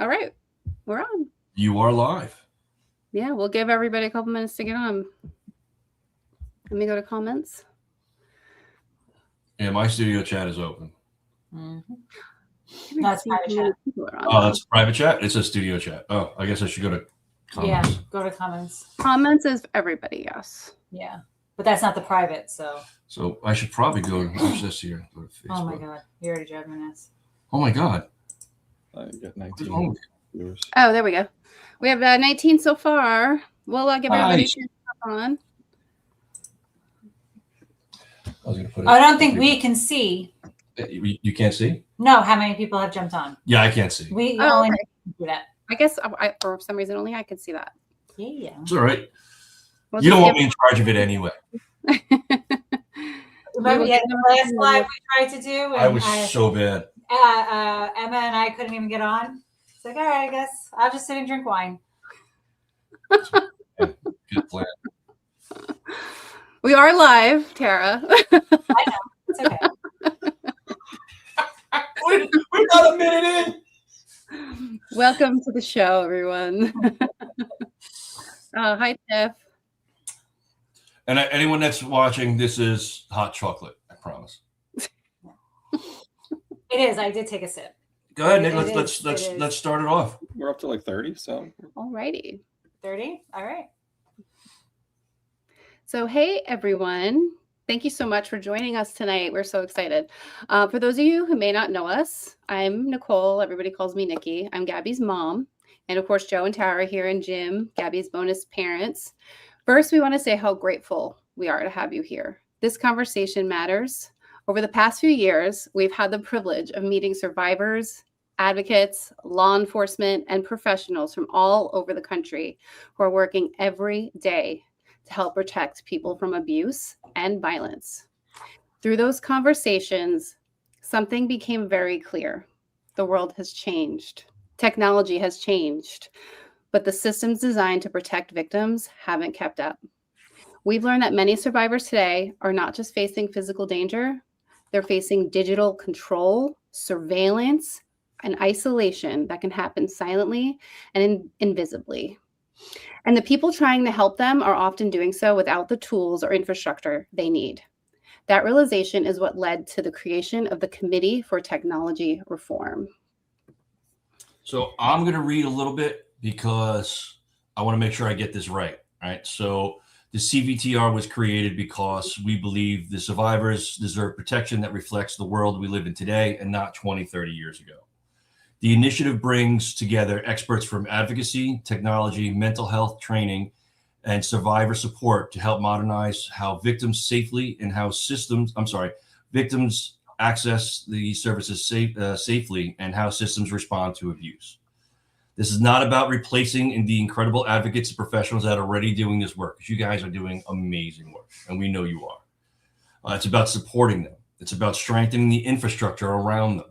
All right, we're on. You are live. Yeah, we'll give everybody a couple minutes to get on. Let me go to comments. Yeah, my studio chat is open. That's private chat. Oh, that's private chat? It's a studio chat. Oh, I guess I should go to comments. Yeah, go to comments. Comments is everybody, yes. Yeah, but that's not the private, so. So I should probably go to watch this here. Go to Facebook. Oh my God, you already drove me nuts. Oh my God. I got 19 viewers. Oh, there we go. We have 19 so far. We'll give everybody a chance to hop on. I don't think we can see. You can't see? No, how many people have jumped on? Yeah, I can't see. We only do that. I guess for some reason only I could see that. Yeah. It's all right. You don't want me in charge of it anyway. Remember the last live we tried to do? I was so bad. Emma and I couldn't even get on. It's like, all right, I guess I'll just sit and drink wine. Good plan. We are live, Tara. I know. It's okay. We're not a minute in. Welcome to the show, everyone. Hi, Tiff. And anyone that's watching, this is hot chocolate. I promise. It is. I did take a sip. Go ahead, Nick. Let's start it off. We're up to like 30, so. Alrighty. 30. All right. So, hey, everyone. Thank you so much for joining us tonight. We're so excited. For those of you who may not know us, I'm Nicole. Everybody calls me Nikki. I'm Gabby's mom. And of course, Joe and Tara here and Jim, Gabby's bonus parents. First, we want to say how grateful we are to have you here. This conversation matters. Over the past few years, we've had the privilege of meeting survivors, advocates, law enforcement, and professionals from all over the country who are working every day to help protect people from abuse and violence. Through those conversations, something became very clear. The world has changed. Technology has changed, but the systems designed to protect victims haven't kept up. We've learned that many survivors today are not just facing physical danger, they're facing digital control, surveillance, and isolation that can happen silently and invisibly. And the people trying to help them are often doing so without the tools or infrastructure they need. That realization is what led to the creation of the Committee for Technology Reform. So I'm going to read a little bit because I want to make sure I get this right. So the CVTR was created because we believe the survivors deserve protection that reflects the world we live in today and not 20, 30 years ago. The initiative brings together experts from advocacy, technology, mental health training, and survivor support to help modernize how victims victims access the services safely and how systems respond to abuse. This is not about replacing the incredible advocates and professionals that are already doing this work, because you guys are doing amazing work, and we know you are. It's about supporting them. It's about strengthening the infrastructure around them.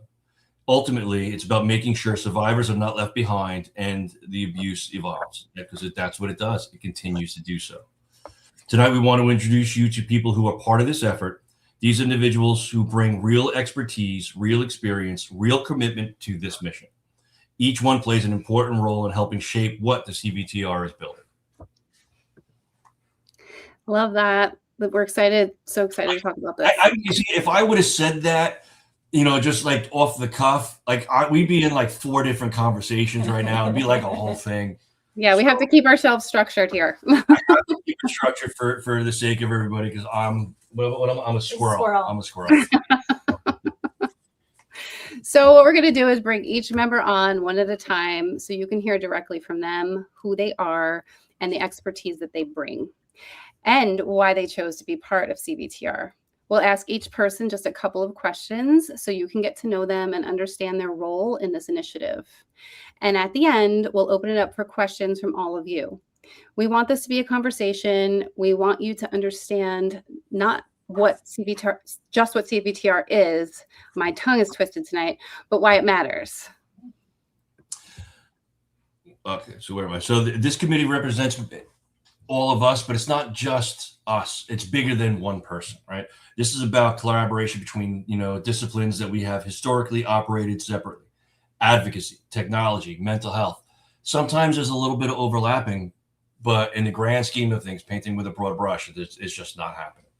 Ultimately, it's about making sure survivors are not left behind and the abuse evolves, because that's what it does. It continues to do so. Tonight, we want to introduce you to people who are part of this effort. These individuals who bring real expertise, real experience, real commitment to this mission. Each one plays an important role in helping shape what the CVTR is building. Love that. We're excited, so excited to talk about this. You see, if I would have said that, just like off the cuff, we'd be in like 4 different conversations right now. It'd be like a whole thing. Yeah, we have to keep ourselves structured here. I have to keep it structured for the sake of everybody, because I'm a squirrel. I'm a squirrel. So what we're going to do is bring each member on one at a time so you can hear directly from them who they are and the expertise that they bring and why they chose to be part of CVTR. We'll ask each person just a couple of questions so you can get to know them and understand their role in this initiative. And at the end, we'll open it up for questions from all of you. We want this to be a conversation. We want you to understand not what CVTR, just what CVTR is. My tongue is twisted tonight, but why it matters. Okay, so where am I? So this committee represents all of us, but it's not just us. It's bigger than one person, right? This is about collaboration between, disciplines that we have historically operated separately. advocacy, technology, mental health. Sometimes there's a little bit of overlapping, but in the grand scheme of things, painting with a broad brush, it's just not happening.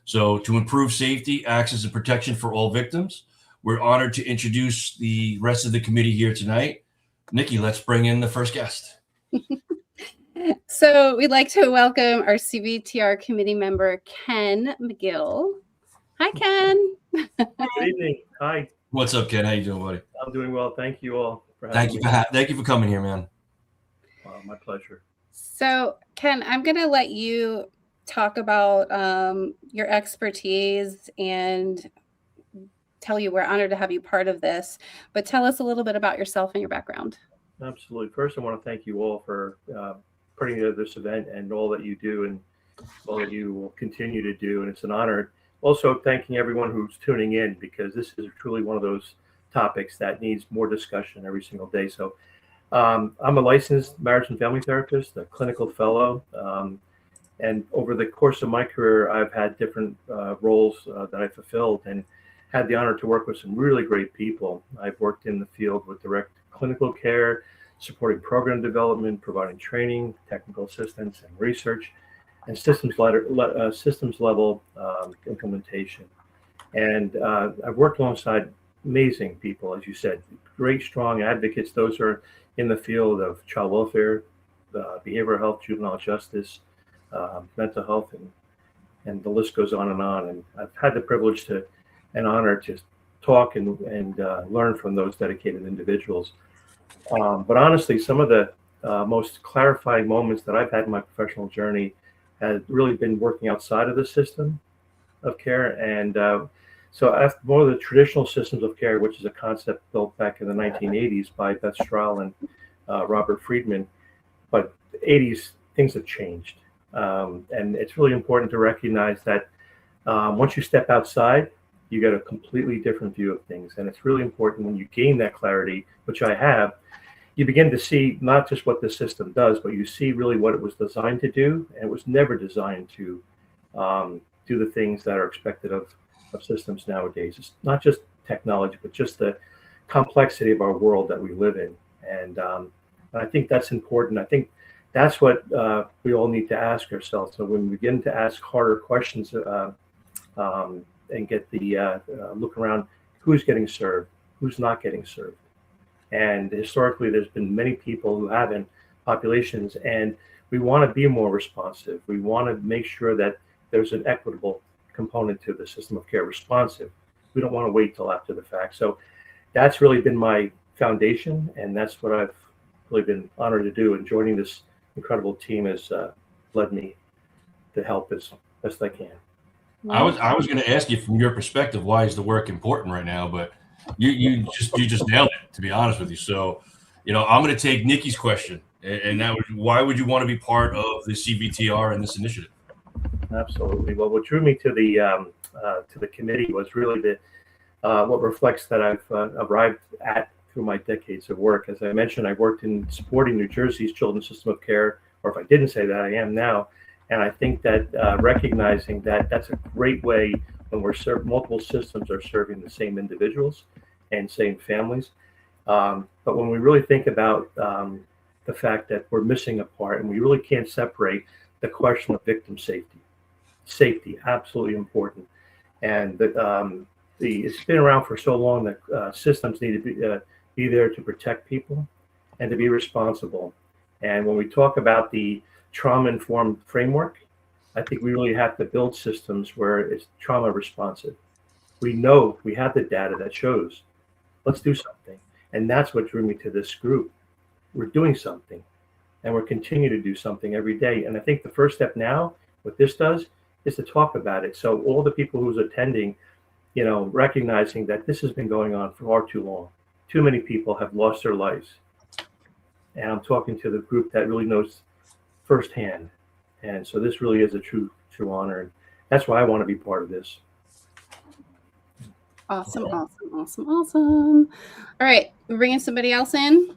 So to improve safety, access, and protection for all victims, we're honored to introduce the rest of the committee here tonight. Nikki, let's bring in the first guest. So we'd like to welcome our CVTR committee member, Ken McGill. Hi, Ken. Good evening. Hi. What's up, Ken? How you doing, buddy? I'm doing well. Thank you all for having me. Thank you for coming here, man. My pleasure. So, Ken, I'm going to let you talk about your expertise and tell you we're honored to have you part of this. But tell us a little bit about yourself and your background. Absolutely. First, I want to thank you all for putting together this event and all that you do and all that you will continue to do. And it's an honor. Also, thanking everyone who's tuning in, because this is truly one of those topics that needs more discussion every single day. So I'm a licensed marriage and family therapist, a clinical fellow. And over the course of my career, I've had different roles that I fulfilled and had the honor to work with some really great people. I've worked in the field with direct clinical care, supporting program development, providing training, technical assistance, and research, and systems level implementation. And I've worked alongside amazing people, as you said, great, strong advocates. Those are in the field of child welfare, behavioral health, juvenile justice, mental health, and the list goes on. And I've had the privilege and honor to talk and learn from those dedicated individuals. But honestly, some of the most clarifying moments that I've had in my professional journey has really been working outside of the system of care. And so after more of the traditional systems of care, which is a concept built back in the 1980s by Beth Strauss and Robert Friedman, but the 80s, things have changed. And it's really important to recognize that once you step outside, you get a completely different view of things. And it's really important when you gain that clarity, which I have, you begin to see not just what the system does, but you see really what it was designed to do. And it was never designed to do the things that are expected of systems nowadays. It's not just technology, but just the complexity of our world that we live in. And I think that's important. I think that's what we all need to ask ourselves. So when we begin to ask harder questions and get the look around, who's getting served, who's not getting served. And historically, there's been many people who haven't, populations, and we want to be more responsive. We want to make sure that there's an equitable component to the system of care, responsive. We don't want to wait till after the fact. So that's really been my foundation, and that's what I've really been honored to do. And joining this incredible team has led me to help as best I can. I was going to ask you from your perspective, why is the work important right now? But you just nailed it, to be honest with you. So, I'm going to take Nikki's question, and that was, why would you want to be part of the CVTR and this initiative? Absolutely. Well, what drew me to the committee was really what reflects that I've arrived at through my decades of work. As I mentioned, I worked in supporting New Jersey's children's system of care, or if I didn't say that, I am now. And I think that recognizing that that's a great way when multiple systems are serving the same individuals and same families. But when we really think about the fact that we're missing a part, and we really can't separate the question of victim safety, absolutely important. And it's been around for so long that systems need to be there to protect people and to be responsible. And when we talk about the trauma-informed framework, I think we really have to build systems where it's trauma responsive. We know we have the data that shows, let's do something. And that's what drew me to this group. We're doing something, and we're continuing to do something every day. And I think the first step now, what this does, is to talk about it. So all the people who's attending, recognizing that this has been going on for far too long. Too many people have lost their lives. And I'm talking to the group that really knows firsthand. And so this really is a true honor. And that's why I want to be part of this. Awesome. All right. We're bringing somebody else in.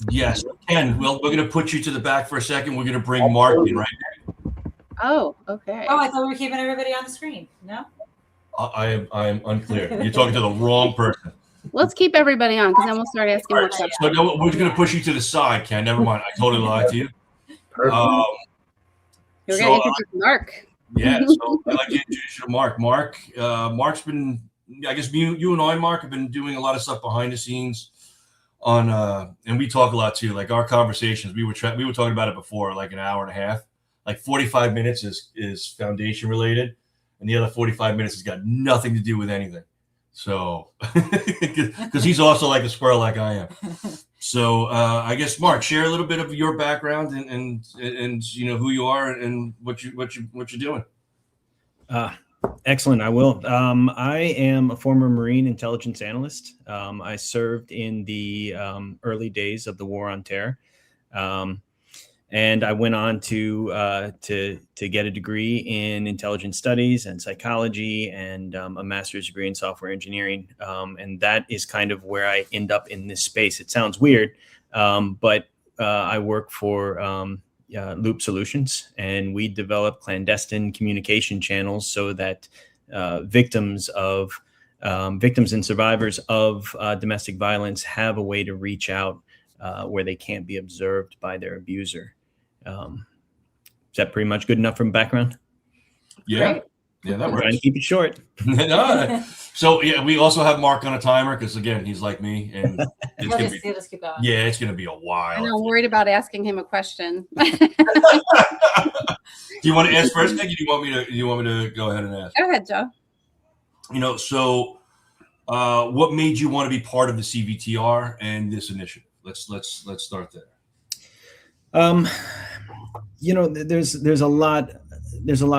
Yes, Ken. Well, we're going to put you to the back for a second. We're going to bring Mark in right now. Oh, okay. Oh, I thought we were keeping everybody on the screen. No? I am unclear. You're talking to the wrong person. Let's keep everybody on because then we'll start asking All more right, questions. so no, we're going to push you to the side, Ken. Never mind. I totally lied to you. Perfect. We're So, going to introduce Mark. yeah, so I'd like to introduce you to Mark. Mark's been, I guess you and I, Mark, have been doing a lot of stuff behind the scenes on, and we talk a lot too. Like our conversations, we were talking about it before, like an hour and a half. Like 45 minutes is foundation related, and the other 45 minutes has got nothing to do with anything. So, because he's also like a squirrel, like I am. So, I guess Mark, share a little bit of your background and you know who you are and what you're doing. Excellent. I will. I am a former Marine intelligence analyst. I served in the early days of the War on Terror, and I went on to get a degree in intelligence studies and psychology, and a master's degree in software engineering. And that is kind of where I end up in this space. It sounds weird, but I work for Loop Solutions, and we develop clandestine communication channels so that victims and survivors of domestic violence have a way to reach out where they can't be observed by their abuser. Is that pretty much good enough from background? Yeah, Great. yeah, that I'm works. trying to keep it short. No, so yeah, we also have Mark on a timer because again, he's like me, and He'll just keep going. yeah, it's gonna be a I while. know, I'm worried about asking him a question. Do you want to ask first, Nick? Or do you want me to go ahead and ask? Go ahead, Joe. You know, so what made you want to be part of the CVTR and this initiative? Let's start there. You know, there's a lot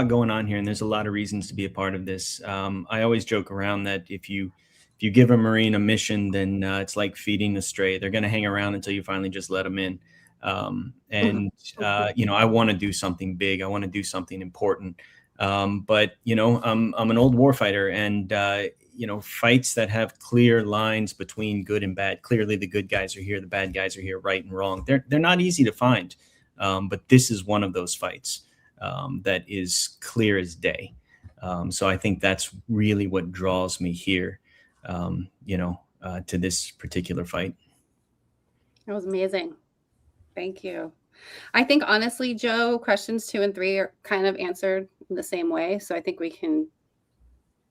going on here, and there's a lot of reasons to be a part of this. I always joke around that if you give a Marine a mission, then it's like feeding a stray. They're going to hang around until you finally just let them in. You know, I want to do something big. I want to do something important. But you know, I'm an old warfighter, and you know, fights that have clear lines between good and bad. Clearly, the good guys are here, the bad guys are here, right and wrong. They're not easy to find. But this is one of those fights that is clear as day. So I think that's really what draws me here, you know, to this particular fight. That was amazing. Thank you. I think honestly, Joe, questions 2 and 3 are kind of answered in the same way. So I think we can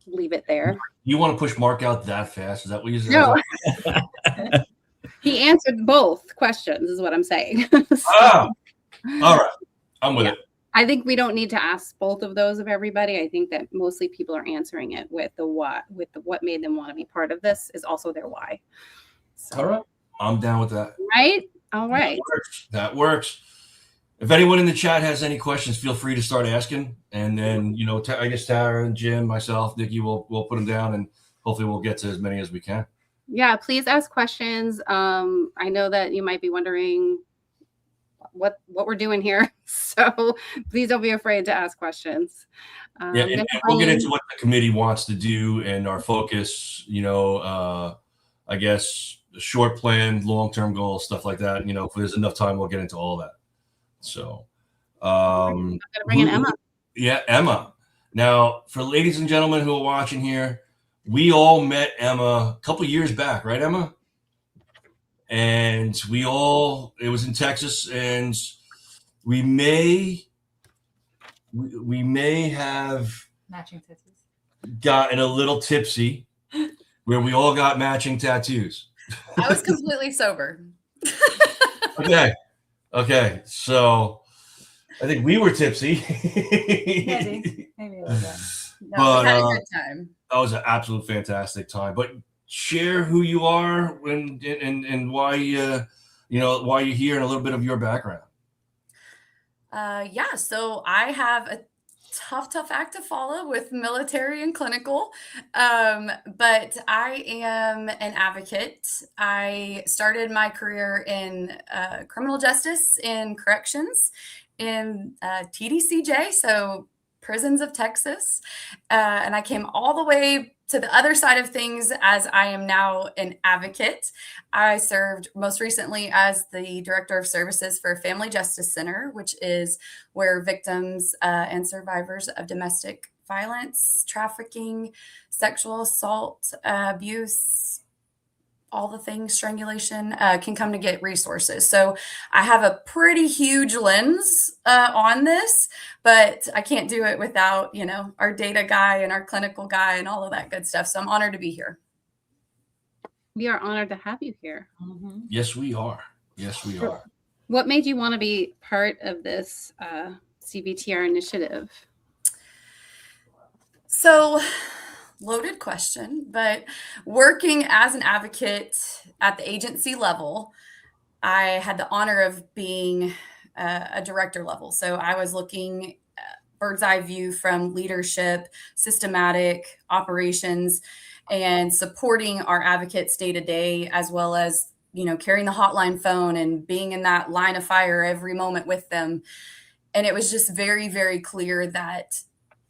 leave it there. You want to push Mark out that fast? Is that what you said? No. He answered both questions is what I'm saying. Oh, all right. I'm with it. I think we don't need to ask both of those of everybody. I think that mostly people are answering it with the what made them want to be part of this is also their why. So, All right. I'm down with that. right? All right. That works. If anyone in the chat has any questions, feel free to start asking. And then, you know, I guess Tara and Jim, myself, Nikki, we'll put them down, and hopefully we'll get to as many as we can. Yeah, please ask questions. I know that you might be wondering what we're doing here. So please don't be afraid to ask questions. Yeah, and we'll get into what the committee wants to do and our focus, you know, I guess short plan, long-term goals, stuff like that. You know, if there's enough time, we'll get into all that. So, I'm gonna bring in Emma. Yeah, Emma. Now, for ladies and gentlemen who are watching here, we all met Emma a couple years back, right, Emma? And it was in Texas, and we may have Matching tattoos. gotten a little tipsy where we all got matching tattoos. I was completely sober. Okay. So I think we were tipsy. Maybe a little bit. No, But, we had a good time. That was an absolute fantastic time. But share who you are and why you know why you're here and a little bit of your background. Yeah, so I have a tough act to follow with military and clinical, but I am an advocate. I started my career in criminal justice in corrections in TDCJ, so prisons of Texas, and I came all the way to the other side of things as I am now an advocate. I served most recently as the Director of Services for Family Justice Center, which is where victims and survivors of domestic violence, trafficking, sexual assault, abuse, all the things strangulation, can come to get resources. So I have a pretty huge lens on this, but I can't do it without, our data guy and our clinical guy and all of that good stuff. So I'm honored to be here. We are honored to have you here. Mhm. Yes, we are. Yes, we are. What made you want to be part of this CVTR initiative? So, loaded question, but working as an advocate at the agency level, I had the honor of being a director level. So I was looking bird's eye view from leadership, systematic operations, and supporting our advocates day to day, as well as, carrying the hotline phone and being in that line of fire every moment with them. And it was just very, very clear that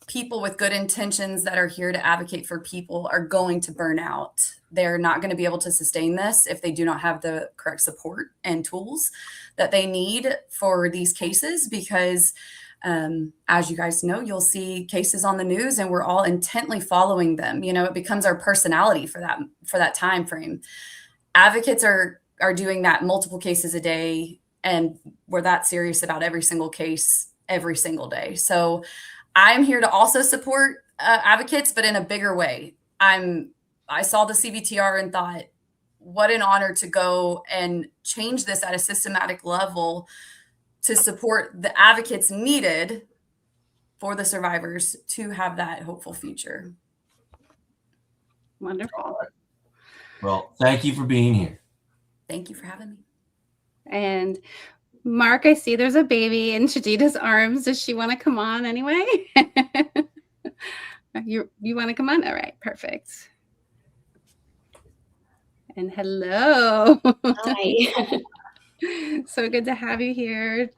people with good intentions that are here to advocate for people are going to burn out. They're not going to be able to sustain this if they do not have the correct support and tools that they need for these cases, because as you guys know, you'll see cases on the news and we're all intently following them. It becomes our personality for that time frame. Advocates are doing that multiple cases a day, and we're that serious about every single case every single day. So I'm here to also support advocates, but in a bigger way. I saw the CVTR and thought, what an honor to go and change this at a systematic level to support the advocates needed for the survivors to have that hopeful future. Wonderful. Well, thank you for being here. Thank you for having me. And Mark, I see there's a baby in Tajita's arms. Does she want to come on anyway? You want to come on? All right, perfect. And hello. Hi. So good to have you here.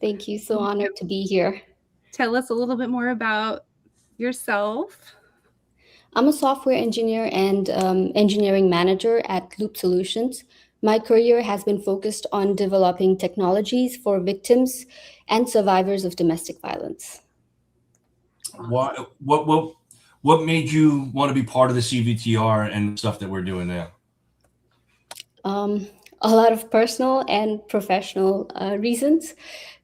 Thank you. So honored to be here. Tell us a little bit more about yourself. I'm a software engineer and engineering manager at Loop Solutions. My career has been focused on developing technologies for victims and survivors of domestic violence. What made you want to be part of the CVTR and stuff that we're doing now? A lot of personal and professional reasons.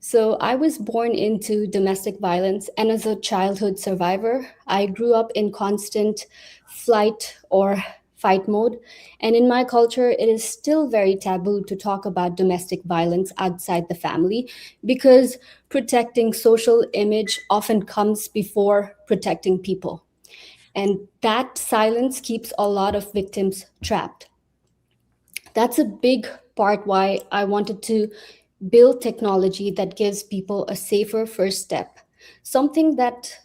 So I was born into domestic violence, and as a childhood survivor, I grew up in constant flight or fight mode. And in my culture, it is still very taboo to talk about domestic violence outside the family, because protecting social image often comes before protecting people. And that silence keeps a lot of victims trapped. That's a big part why I wanted to build technology that gives people a safer first step, something that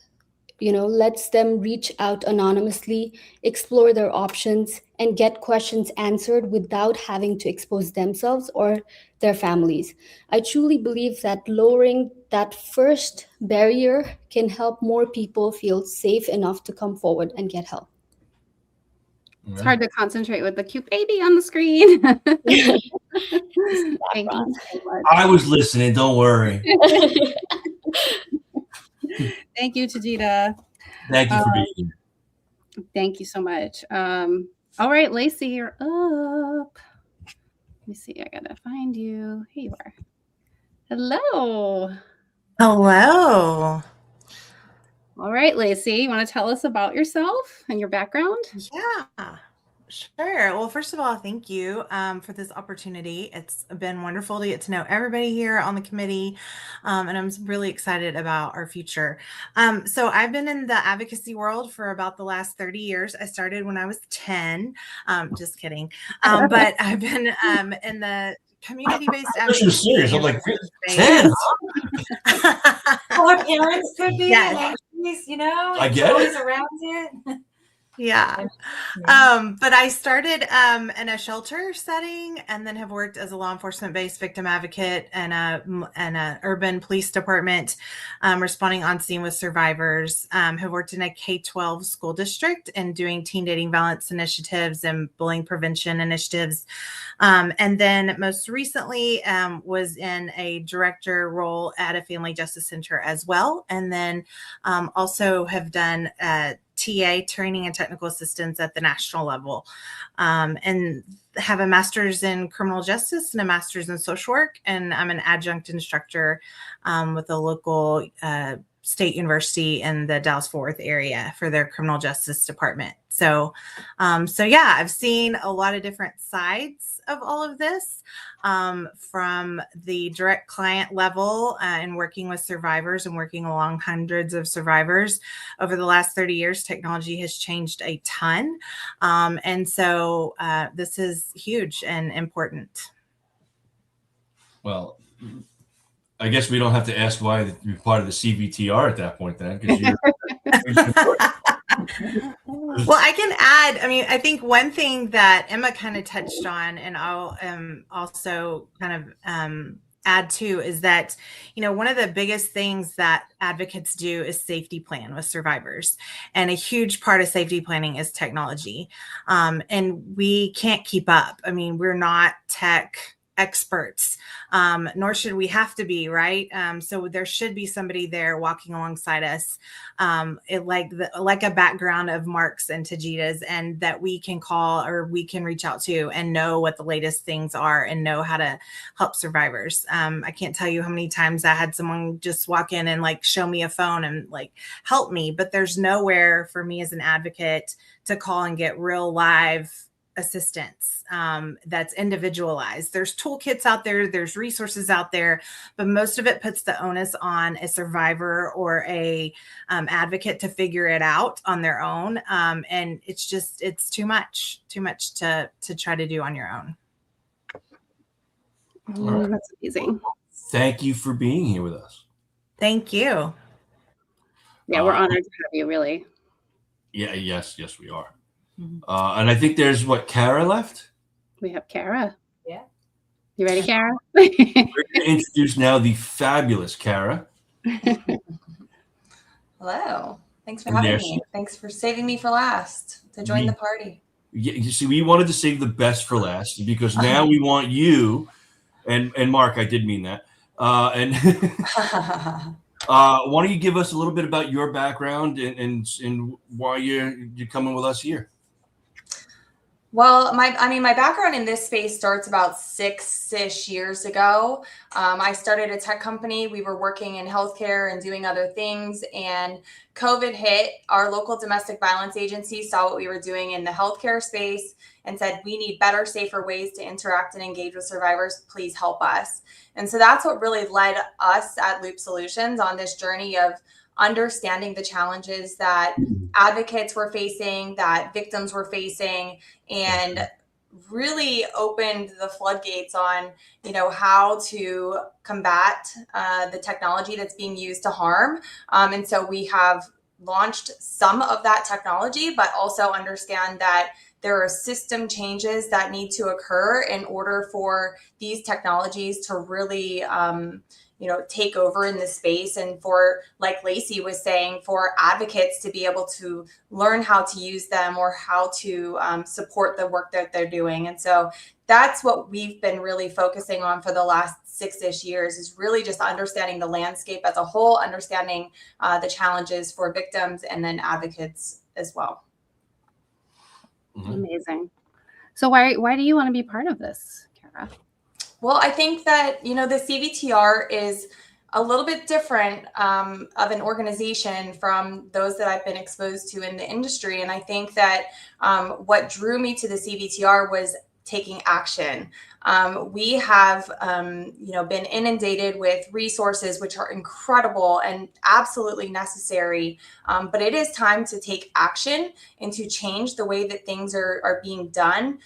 lets them reach out anonymously, explore their options, and get questions answered without having to expose themselves or their families. I truly believe that lowering that first barrier can help more people feel safe enough to come forward and get help. It's hard to concentrate with the cute baby on the screen. Thank you so much. I was listening. Don't worry. Thank you, Tajita. Thank you for being here. Thank you so much. All right, Lacey, you're up. Let me see. I gotta find you. Here you are. Hello. Hello. All right, Lacey, you want to tell us about yourself and your background? Yeah, sure. Well, first of all, thank you for this opportunity. It's been wonderful to get to know everybody here on the committee, and I'm really excited about our future. So I've been in the advocacy world for about the last 30 years. I started when I was 10. Just kidding. But I've been in the community-based advocacy. You're serious. I'm like, 10? Our parents could be. Yes. I get always it. around it. Yeah. But I started in a shelter setting, and then have worked as a law enforcement-based victim advocate and a urban police department, responding on scene with survivors. Have worked in a K-12 school district and doing teen dating violence initiatives and bullying prevention initiatives. And then most recently was in a director role at a family justice center as well. And then also have done TA, training and technical assistance at the national level, and have a master's in criminal justice and a master's in social work. And I'm an adjunct instructor with a local state university in the Dallas-Fort Worth area for their criminal justice department. So yeah, I've seen a lot of different sides of all of this, from the direct client level and working with survivors and working along hundreds of survivors. Over the last 30 years, technology has changed a ton. And so this is huge and important. Well, I guess we don't have to ask why you're part of the CVTR at that point then, because you're. Well, I can add, I mean, I think one thing that Emma kind of touched on, and I'll also kind of add to, is that, you know, one of the biggest things that advocates do is safety plan with survivors. And a huge part of safety planning is technology. And we can't keep up. I mean, we're not tech experts, nor should we have to be, right? So there should be somebody there walking alongside us, like a background of Mark's and Tajita's, and that we can call or we can reach out to and know what the latest things are and know how to help survivors. I can't tell you how many times I had someone just walk in and like show me a phone and like help me, but there's nowhere for me as an advocate to call and get real live assistance that's individualized. There's toolkits out there, there's resources out there, but most of it puts the onus on a survivor or a advocate to figure it out on their own. And it's too much to try to do on your own. Right. That's amazing. Thank you for being here with us. Thank you. Yeah, we're honored to have you, really. Yeah, yes, we are. And I think there's Kara left? We have Kara. Yeah. You ready, Kara? We're going to introduce now the fabulous Kara. Hello. Thanks for having me. Thanks for saving me for last to join the party. Yeah, you see, we wanted to save the best for last because now we want you, and Mark, I did mean that. And why don't you give us a little bit about your background and why you're coming with us here? Well, my background in this space starts about 6-ish years ago. I started a tech company. We were working in healthcare and doing other things, and COVID hit. Our local domestic violence agency saw what we were doing in the healthcare space and said, we need better, safer ways to interact and engage with survivors. Please help us. And so that's what really led us at Loop Solutions on this journey of understanding the challenges that advocates were facing, that victims were facing, and really opened the floodgates on, how to combat the technology that's being used to harm. And so we have launched some of that technology, but also understand that there are system changes that need to occur in order for these technologies to really take over in this space, and for, like Lacey was saying, for advocates to be able to learn how to use them or how to support the work that they're doing. And so that's what we've been really focusing on for the last 6-ish years, is really just understanding the landscape as a whole, understanding the challenges for victims and then advocates as well. Amazing. So why do you want to be part of this, Kara? Well, I think that, the CVTR is a little bit different of an organization from those that I've been exposed to in the industry. And I think that what drew me to the CVTR was taking action. We have, been inundated with resources which are incredible and absolutely necessary. But it is time to take action and to change the way that things are being done.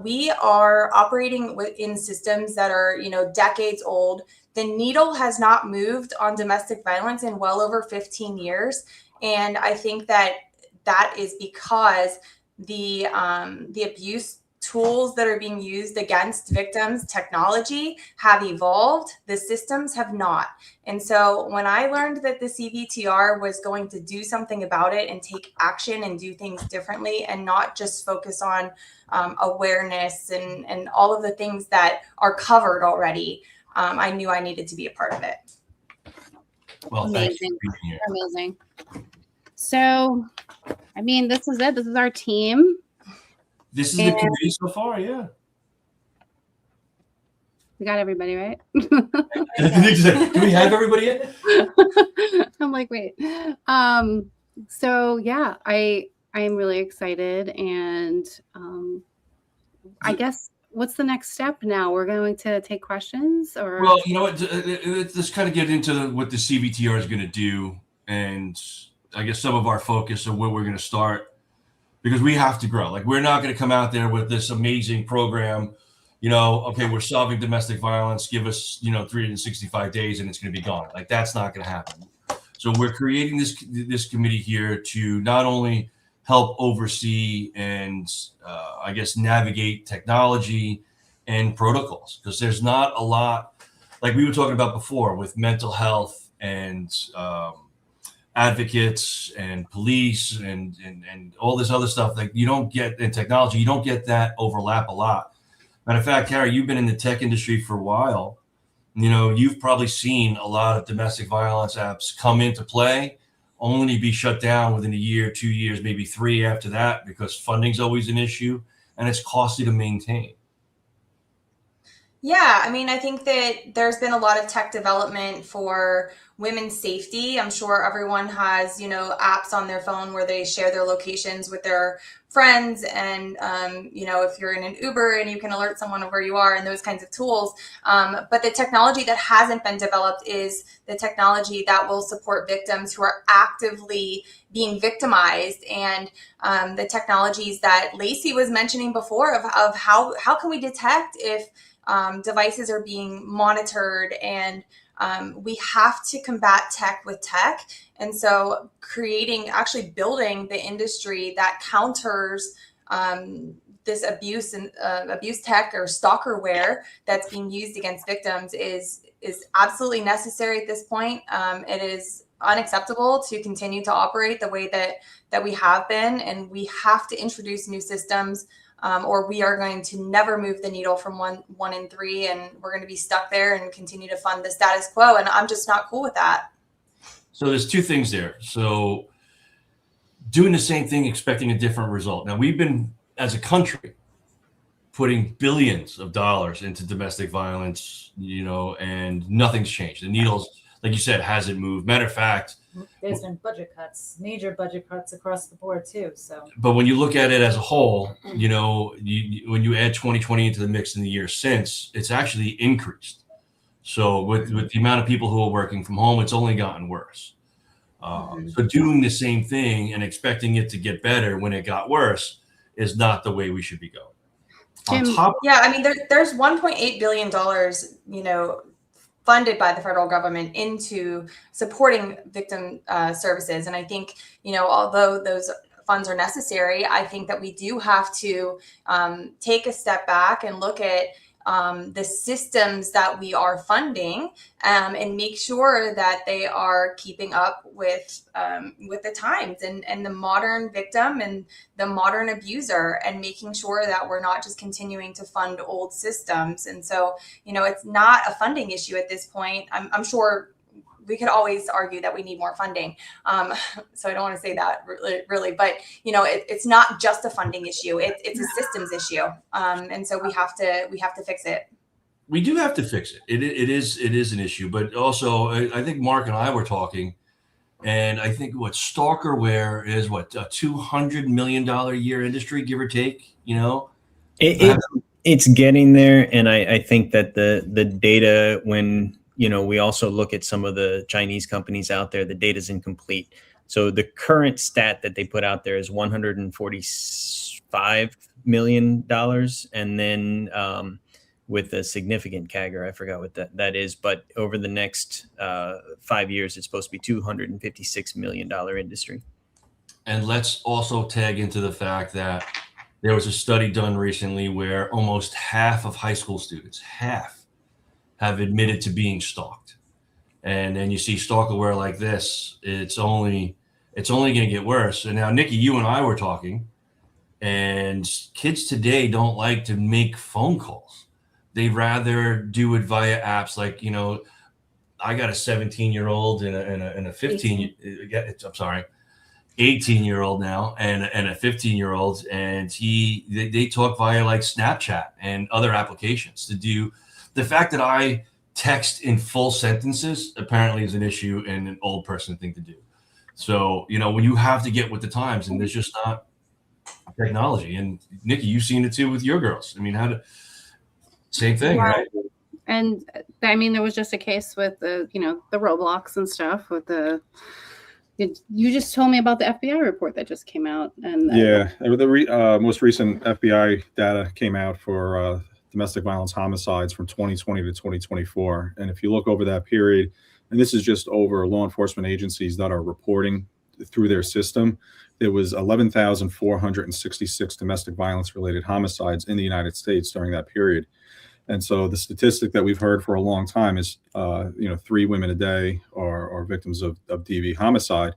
We are operating in systems that are, decades old. The needle has not moved on domestic violence in well over 15 years. And I think that is because the abuse tools that are being used against victims, technology, have evolved. The systems have not. And so when I learned that the CVTR was going to do something about it and take action and do things differently and not just focus on awareness and all of the things that are covered already, I knew I needed to be a part of it. Well, Amazing. thanks for being here. Amazing. So, I mean, this is it. This is our team. This is the committee so far, yeah. We got everybody, right? Do we have everybody yet? I'm like, wait. So yeah, I am really excited, and I guess what's the next step now? We're going to take questions, or well, you know what? Let's kind of get into what the CVTR is going to do, and I guess some of our focus of where we're going to start, because we have to grow. Like, we're not going to come out there with this amazing program. You know, okay, we're solving domestic violence. Give us, 365 days, and it's going to be gone. Like, that's not going to happen. So we're creating this committee here to not only help oversee and I guess navigate technology and protocols, because there's not a lot, like we were talking about before, with mental health and advocates and police and all this other stuff. Like, you don't get in technology, you don't get that overlap a lot. Matter of fact, Carrie, you've been in the tech industry for a while. You've probably seen a lot of domestic violence apps come into play, only be shut down within a year, 2 years, maybe 3 after that, because funding's always an issue and it's costly to maintain. Yeah, I mean, I think that there's been a lot of tech development for women's safety. I'm sure everyone has, apps on their phone where they share their locations with their friends. And, if you're in an Uber and you can alert someone of where you are and those kinds of tools. But the technology that hasn't been developed is the technology that will support victims who are actively being victimized, and the technologies that Lacey was mentioning before of how can we detect if devices are being monitored, and we have to combat tech with tech. And so actually building the industry that counters this abuse and abuse tech or stalkerware that's being used against victims is absolutely necessary at this point. It is unacceptable to continue to operate the way that we have been, and we have to introduce new systems, or we are going to never move the needle from one in 3, and we're going to be stuck there and continue to fund the status quo. And I'm just not cool with that. So there's 2 things there. So doing the same thing, expecting a different result. Now, we've been, as a country, putting billions of dollars into domestic violence, and nothing's changed. The needles, like you said, hasn't moved. Matter of fact, there's been major budget cuts across the board too. So, but when you look at it as a whole, when you add 2020 into the mix in the year since, it's actually increased. So with the amount of people who are working from home, it's only gotten worse. So doing the same thing and expecting it to get better when it got worse is not the way we should be going. I mean, there's $1.8 billion, funded by the federal government into supporting victim services. And I think, although those funds are necessary, I think that we do have to take a step back and look at the systems that we are funding, and make sure that they are keeping up with the times and the modern victim and the modern abuser, and making sure that we're not just continuing to fund old systems. And so, it's not a funding issue at this point. I'm sure we could always argue that we need more funding. So I don't want to say that really, but it's not just a funding issue. It's a systems issue. And so we have to fix it. We do have to fix it. It is an issue, but also I think Mark and I were talking, and I think stalkerware is a $200 million a year industry, give or take. It's getting there, and I think that the data, when we also look at some of the Chinese companies out there, the data is incomplete. So the current stat that they put out there is $145 million. And then with a significant CAGR, I forgot what that is. But over the next 5 years, it's supposed to be $256 million industry. And let's also tag into the fact that there was a study done recently where almost half of high school students, have admitted to being stalked. And then you see stalkerware like this, it's only going to get worse. And now, Nikki, you and I were talking, and kids today don't like to make phone calls. They'd rather do it via apps. Like, I got a 17-year-old and a 15. I'm sorry. 18-year-old now and a 15-year-old, and they talk via like Snapchat and other applications to do. The fact that I text in full sentences apparently is an issue and an old person thing to do. So, you know, when you have to get with the times, and there's just not technology. And Nikki, you've seen it too with your girls. I mean, same thing, right? And I mean, there was just a case with the, you know, the Roblox and stuff with you just told me about the FBI report that just came out. And the most recent FBI data came out for domestic violence homicides from 2020 to 2024. And if you look over that period, and this is just over law enforcement agencies that are reporting through their system, there was 11,466 domestic violence related homicides in the United States during that period. And so the statistic that we've heard for a long time is, 3 women a day are victims of DV homicide.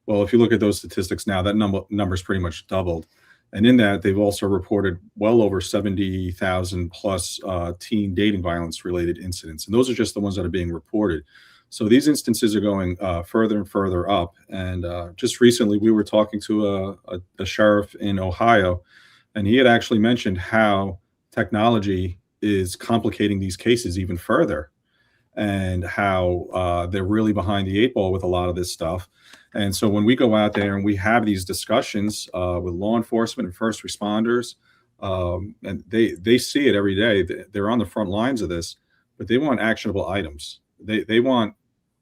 Well, if you look at those statistics now, that number's pretty much doubled. And in that, they've also reported well over 70,000 plus teen dating violence related incidents. And those are just the ones that are being reported. So these instances are going further and further up. And just recently, we were talking to a sheriff in Ohio, and he had actually mentioned how technology is complicating these cases even further, and how they're really behind the 8 ball with a lot of this stuff. And so when we go out there and we have these discussions with law enforcement and first responders, and they see it every day, they're on the front lines of this, but they want actionable items. They want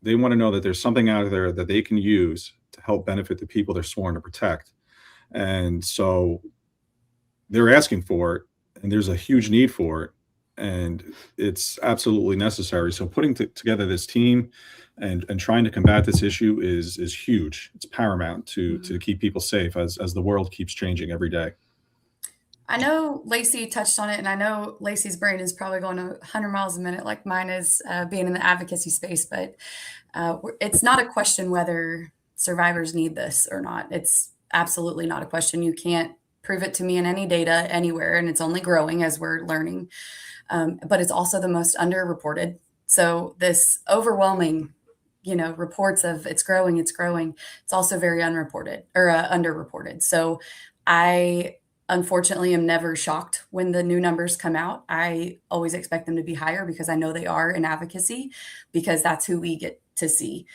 to know that there's something out there that they can use to help benefit the people they're sworn to protect. And so they're asking for it, and there's a huge need for it. And it's absolutely necessary. So putting together this team and trying to combat this issue is huge. It's paramount to keep people safe as the world keeps changing every day. I know Lacey touched on it, and I know Lacey's brain is probably going 100 miles a minute like mine is being in the advocacy space, but it's not a question whether survivors need this or not. It's absolutely not a question. You can't prove it to me in any data anywhere, and it's only growing as we're learning. But it's also the most underreported. So this overwhelming, reports of it's growing. It's also very unreported or underreported. So I unfortunately am never shocked when the new numbers come out. I always expect them to be higher because I know they are in advocacy, because that's who we get to see.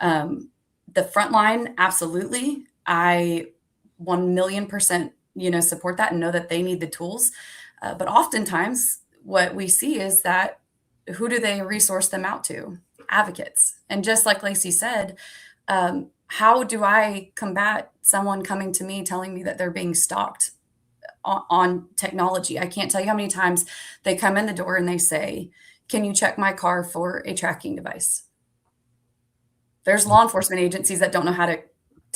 The front line, absolutely. I 1,000,000%, support that and know that they need the tools. But oftentimes, what we see is that who do they resource them out to? Advocates. And just like Lacey said, how do I combat someone coming to me telling me that they're being stalked on technology? I can't tell you how many times they come in the door and they say, "Can you check my car for a tracking device?" There's law enforcement agencies that don't know how to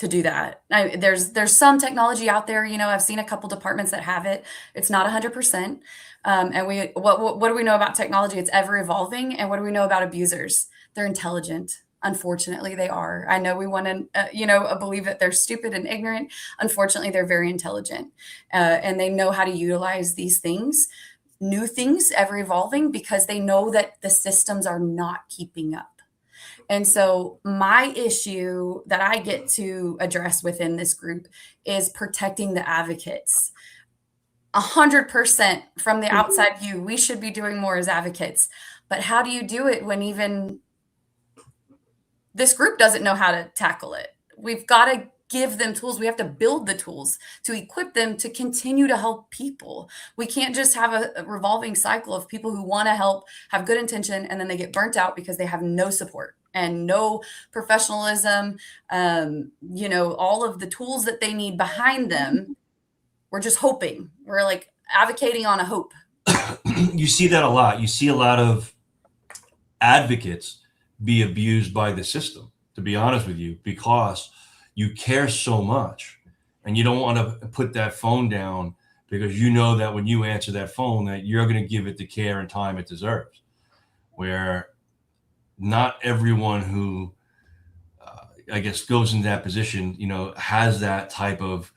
do that. There's some technology out there. I've seen a couple departments that have it. It's not 100%. And what do we know about technology? It's ever evolving. And what do we know about abusers? They're intelligent. Unfortunately, they are. I know we want to, believe that they're stupid and ignorant. Unfortunately, they're very intelligent, and they know how to utilize these things, new things, ever evolving, because they know that the systems are not keeping up. And so my issue that I get to address within this group is protecting the advocates. 100% from the outside view, we should be doing more as advocates. But how do you do it when even this group doesn't know how to tackle it? We've got to give them tools. We have to build the tools to equip them to continue to help people. We can't just have a revolving cycle of people who want to help, have good intention, and then they get burnt out because they have no support and no professionalism, all of the tools that they need behind them. We're just hoping. We're like advocating on a hope. You see that a lot. You see a lot of advocates be abused by the system, to be honest with you, because you care so much and you don't want to put that phone down, because you know that when you answer that phone that you're going to give it the care and time it deserves. Where not everyone who goes into that position, has that type of,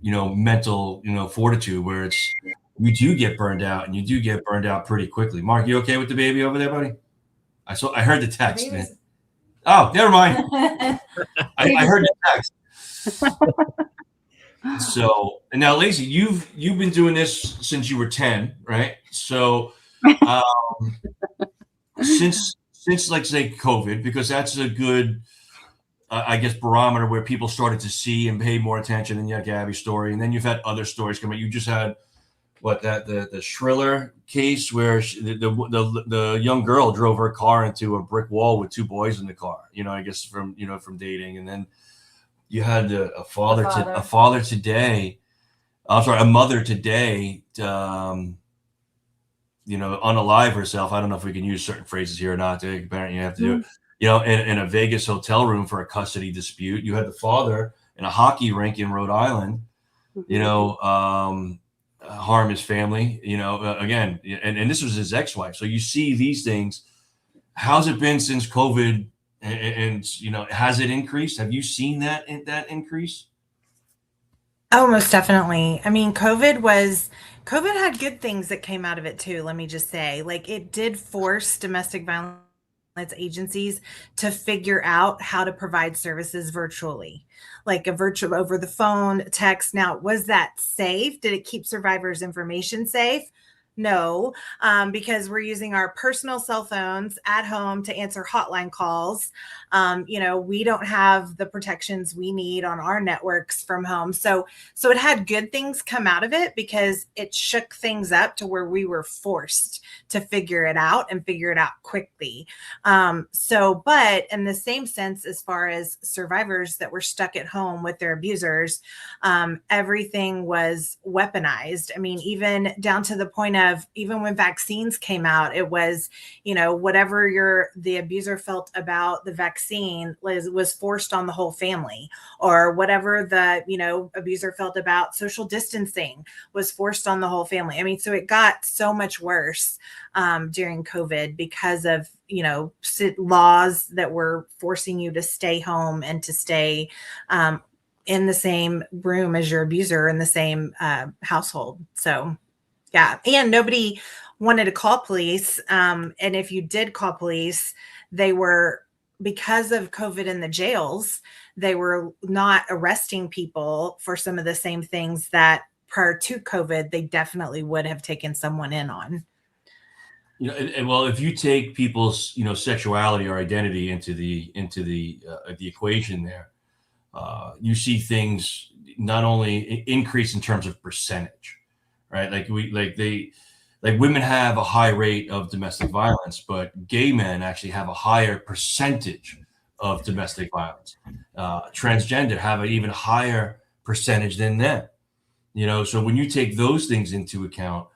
mental, fortitude, where you do get burned out, and you do get burned out pretty quickly. Mark, you okay with the baby over there, buddy? I heard the text, man. Oh, never mind. I heard the text. So, and now, Lacey, you've been doing this since you were 10, right? So, since like say COVID, because that's a good, I guess, barometer where people started to see and pay more attention. And you had Gabby's story, and then you've had other stories come out. You just had the Shriller case where the young girl drove her car into a brick wall with two boys in the car. I guess from dating, and then you had a mother today, unalive herself. I don't know if we can use certain phrases here or not. Apparently, you have to do it. In a Vegas hotel room for a custody dispute. You had the father in a hockey rink in Rhode Island. Harm his family. Again, and this was his ex-wife. So you see these things. How's it been since COVID? And has it increased? Have you seen that increase? Oh, most definitely. I mean, COVID had good things that came out of it too. Let me just say, like, it did force domestic violence agencies to figure out how to provide services virtually, like a virtual over the phone, text. Now, was that safe? Did it keep survivors' information safe? No, because we're using our personal cell phones at home to answer hotline calls. We don't have the protections we need on our networks from home. So it had good things come out of it because it shook things up to where we were forced to figure it out and figure it out quickly. But in the same sense, as far as survivors that were stuck at home with their abusers, everything was weaponized. I mean, even down to the point of even when vaccines came out, it was, whatever the abuser felt about the vaccine was forced on the whole family, or whatever the, abuser felt about social distancing was forced on the whole family. I mean, so it got so much worse during COVID because of, laws that were forcing you to stay home and to stay in the same room as your abuser in the same household. So, yeah. And nobody wanted to call police. And if you did call police, because of COVID in the jails, they were not arresting people for some of the same things that prior to COVID, they definitely would have taken someone in on. If you take people's, sexuality or identity into the equation there, you see things not only increase in terms of percentage, right? Like women have a high rate of domestic violence, but gay men actually have a higher percentage of domestic violence. Transgender have an even higher percentage than them. So when you take those things into account,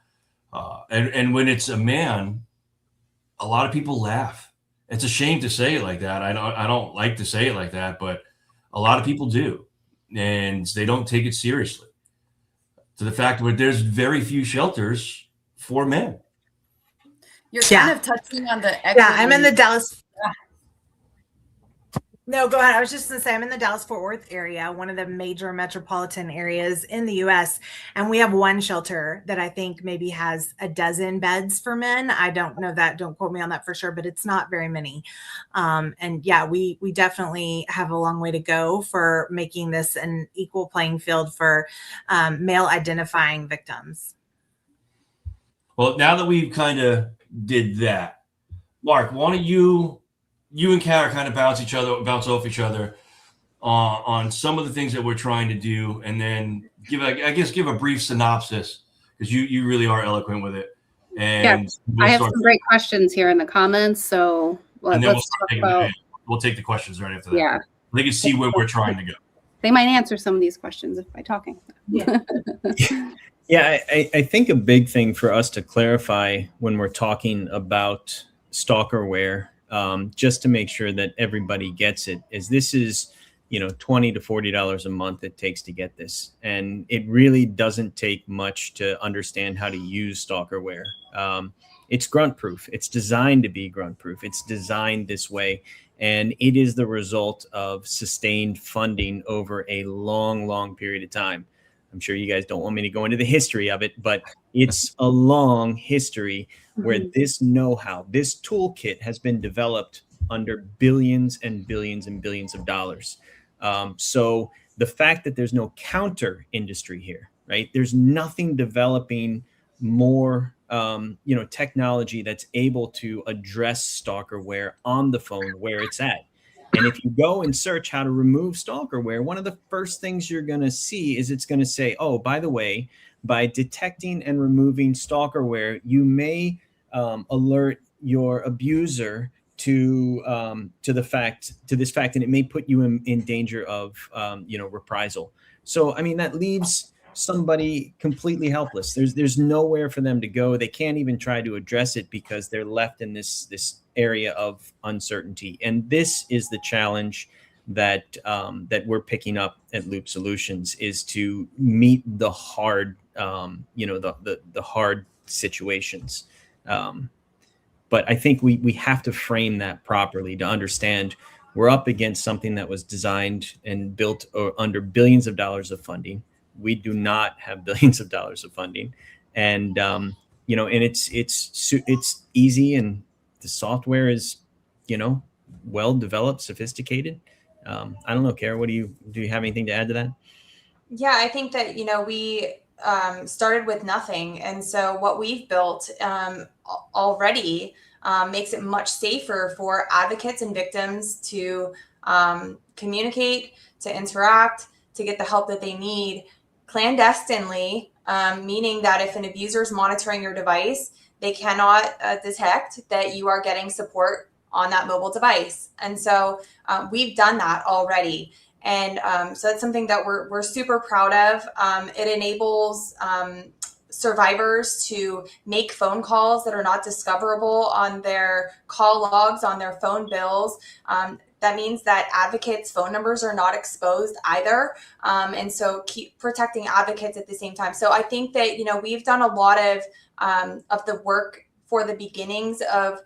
and when it's a man, a lot of people laugh. It's a shame to say it like that. I don't like to say it like that, but a lot of people do, and they don't take it seriously. To the fact where there's very few shelters for men. You're kind of touching on the equity. Yeah, I'm in the Dallas. No, go ahead. I was just going to say I'm in the Dallas-Fort Worth area, one of the major metropolitan areas in the U.S. And we have one shelter that I think maybe has a dozen beds for men. I don't know that. Don't quote me on that for sure, but it's not very many. And yeah, we definitely have a long way to go for making this an equal playing field for male identifying victims. Well, now that we've kind of did that, Mark, why don't you and Kara kind of bounce off each other on some of the things that we're trying to do, and then give a brief synopsis, because you really are eloquent with it. And I have some great questions here in the comments, so let's talk about. We'll take the questions right after that. Yeah, they can see where we're trying to go. They might answer some of these questions by talking. Yeah. Yeah, I think a big thing for us to clarify when we're talking about stalkerware, just to make sure that everybody gets it, is this is, $20 to $40 a month it takes to get this. And it really doesn't take much to understand how to use stalkerware. It's grunt proof. It's designed to be grunt proof. It's designed this way. And it is the result of sustained funding over a long, long period of time. I'm sure you guys don't want me to go into the history of it, but it's a long history where this know-how, this toolkit has been developed under billions and billions and billions of dollars. So the fact that there's no counter industry here, right? There's nothing developing more, technology that's able to address stalkerware on the phone where it's at. And if you go and search how to remove stalkerware, one of the first things you're going to see is it's going to say, oh, by the way, by detecting and removing stalkerware, you may alert your abuser to this fact, and it may put you in danger of reprisal. So I mean, that leaves somebody completely helpless. There's nowhere for them to go. They can't even try to address it because they're left in this area of uncertainty. And this is the challenge that we're picking up at Loop Solutions, is to meet the hard the hard situations. But I think we have to frame that properly to understand we're up against something that was designed and built under billions of dollars of funding. We do not have billions of dollars of funding, and and it's easy, and the software is well developed, sophisticated. I don't know, Kara, do you have anything to add to that? Yeah, I think that, we started with nothing. And so what we've built already makes it much safer for advocates and victims to communicate, to interact, to get the help that they need clandestinely, meaning that if an abuser is monitoring your device, they cannot detect that you are getting support on that mobile device. And so we've done that already. And so that's something that we're super proud of. It enables survivors to make phone calls that are not discoverable on their call logs, on their phone bills. That means that advocates' phone numbers are not exposed either. And so keep protecting advocates at the same time. So I think that, we've done a lot of the work for the beginnings of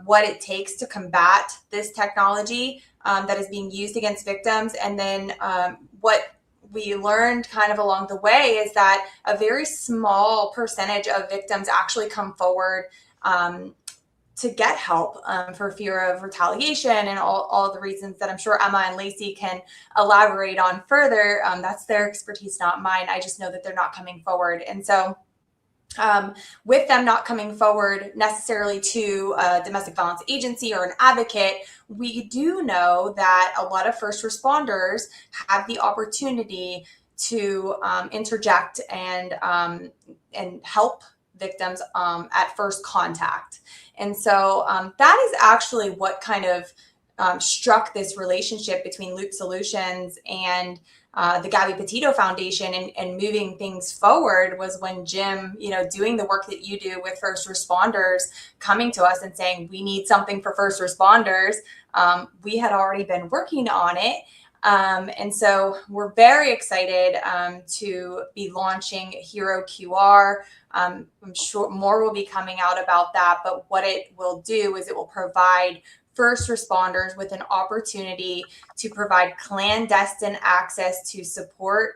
what it takes to combat this technology that is being used against victims. And then what we learned kind of along the way is that a very small percentage of victims actually come forward to get help for fear of retaliation and all the reasons that I'm sure Emma and Lacey can elaborate on further. That's their expertise, not mine. I just know that they're not coming forward. And so with them not coming forward necessarily to a domestic violence agency or an advocate, we do know that a lot of first responders have the opportunity to interject and help victims at first contact. And so that is actually what kind of struck this relationship between Loop Solutions and the Gabby Petito Foundation and moving things forward was when Jim, doing the work that you do with first responders, coming to us and saying, we need something for first responders. We had already been working on it. And so we're very excited to be launching Hero QR. I'm sure more will be coming out about that, but what it will do is it will provide first responders with an opportunity to provide clandestine access to support.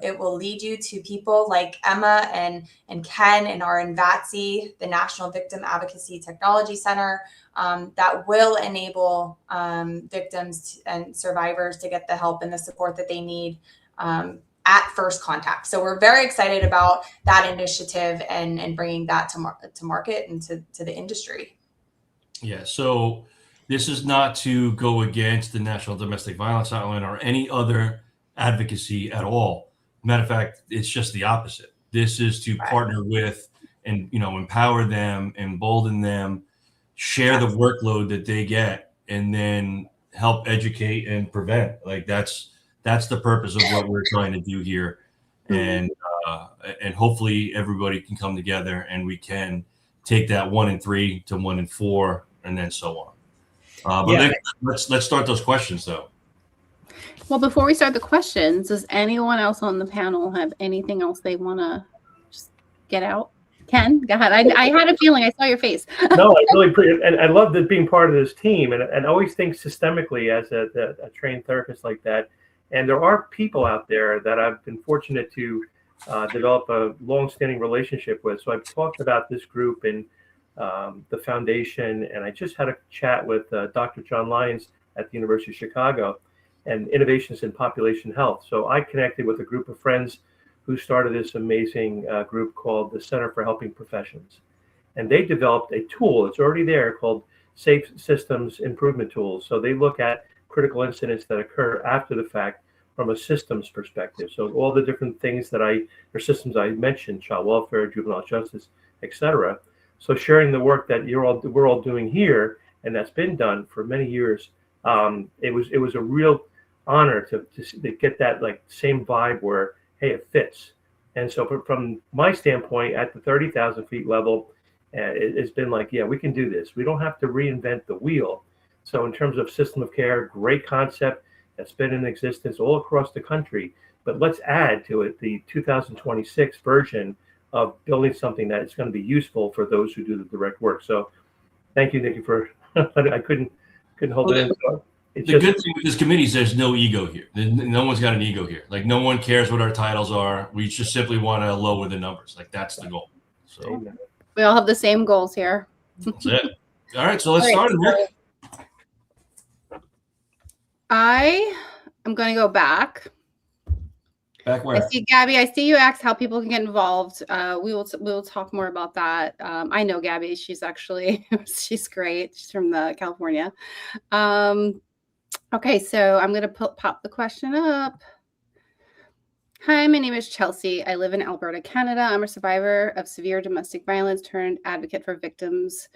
It will lead you to people like Emma and Ken and our NVATC, the National Victim Advocacy Technology Center, that will enable victims and survivors to get the help and the support that they need at first contact. So we're very excited about that initiative and bringing that to market and to the industry. Yeah, so this is not to go against the National Domestic Violence Hotline or any other advocacy at all. Matter of fact, it's just the opposite. This is to partner with and empower them, embolden them, share the workload that they get, and then help educate and prevent. Like that's the purpose of what we're trying to do here, and hopefully everybody can come together and we can take that 1 in 3 to 1 in 4, and then so on. But let's start those questions though. Well, before we start the questions, does anyone else on the panel have anything else they want to just get out? Ken, go ahead. I had a feeling. I saw your face. No, I really appreciate, and I love being part of this team, and always think systemically as a trained therapist like that. And there are people out there that I've been fortunate to develop a long-standing relationship with. So I've talked about this group and the foundation, and I just had a chat with Dr. John Lyons at the University of Chicago. and innovations in population health. So I connected with a group of friends who started this amazing group called the Center for Helping Professions. And they developed a tool, it's already there, called Safe Systems Improvement Tools. So they look at critical incidents that occur after the fact from a systems perspective. So all the different things or systems I mentioned, child welfare, juvenile justice, etc. So sharing the work that we're all doing here, and that's been done for many years, it was a real honor to get that like same vibe where, hey, it fits. And so from my standpoint, at the 30,000 feet level, it's been like, yeah, we can do this. We don't have to reinvent the wheel. So in terms of system of care, great concept that's been in existence all across the country. But let's add to it the 2026 version of building something that is going to be useful for those who do the direct work. So thank you, Nikki, for I couldn't hold it in. So the good thing with this committee is there's no ego here. No one's got an ego here. Like no one cares what our titles are. We just simply want to lower the numbers. Like that's the goal. So we all have the same goals here. That's it. All right, so let's start. I am going to go back. Back where? I see, Gabby, I see you asked how people can get involved. We will talk more about that. I know Gabby. She's actually, she's great. She's from California. Okay, so I'm going to pop the question up. Hi, my name is Chelsea. I live in Alberta, Canada. I'm a survivor of severe domestic violence turned advocate for victims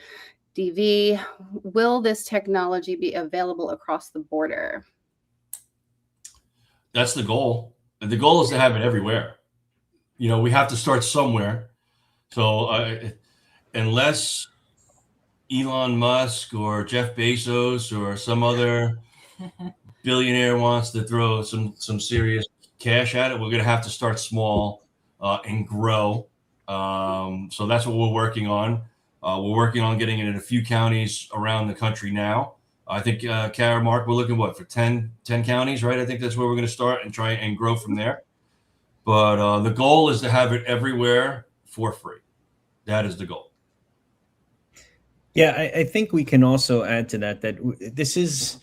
DV. Will this technology be available across the border? That's the goal. The goal is to have it everywhere. You know, we have to start somewhere. So unless Elon Musk or Jeff Bezos or some other billionaire wants to throw some serious cash at it, we're going to have to start small and grow. So that's what we're working on. We're working on getting it in a few counties around the country now. I think, Kara, Mark, we're looking, for 10 counties, right? I think that's where we're going to start and try and grow from there. But the goal is to have it everywhere for free. That is the goal. Yeah, I think we can also add to that this is,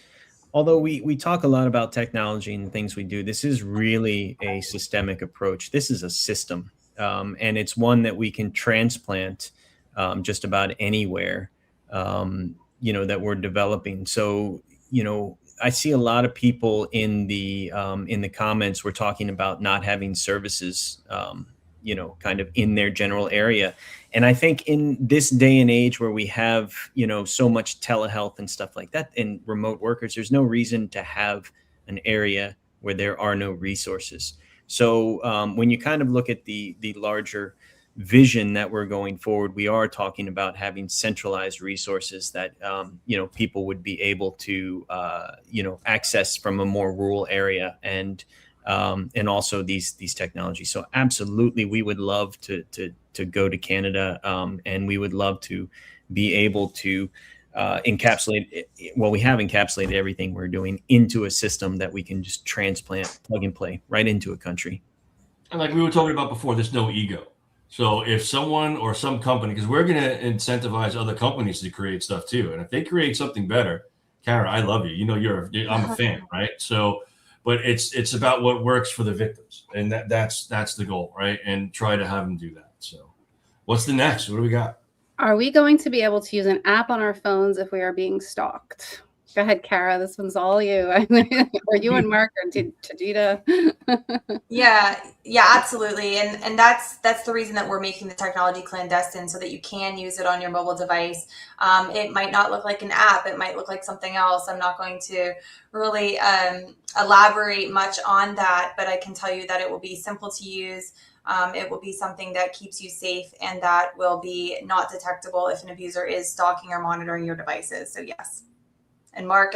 although we talk a lot about technology and things we do, this is really a systemic approach. This is a system, and it's one that we can transplant just about anywhere, that we're developing. So, I see a lot of people in the comments were talking about not having services, kind of in their general area. And I think in this day and age where we have, so much telehealth and stuff like that and remote workers, there's no reason to have an area where there are no resources. So when you kind of look at the larger vision that we're going forward, we are talking about having centralized resources that, people would be able to, access from a more rural area and also these technologies. So absolutely, we would love to go to Canada, and we would love to be able to encapsulate it. Well, we have encapsulated everything we're doing into a system that we can just transplant, plug and play right into a country. And like we were talking about before, there's no ego. So if someone or some company, because we're going to incentivize other companies to create stuff too, and if they create something better, Kara, I love you. I'm a fan, right? So, but it's about what works for the victims, and that's the goal, right? And try to have them do that. So, what's the next? What do we got? Are we going to be able to use an app on our phones if we are being stalked? Go ahead, Kara. This one's all you. Or you and Mark or Tajita. Yeah, absolutely. And that's the reason that we're making the technology clandestine, so that you can use it on your mobile device. It might not look like an app. It might look like something else. I'm not going to really elaborate much on that, but I can tell you that it will be simple to use. It will be something that keeps you safe, and that will be not detectable if an abuser is stalking or monitoring your devices. So yes. And Mark,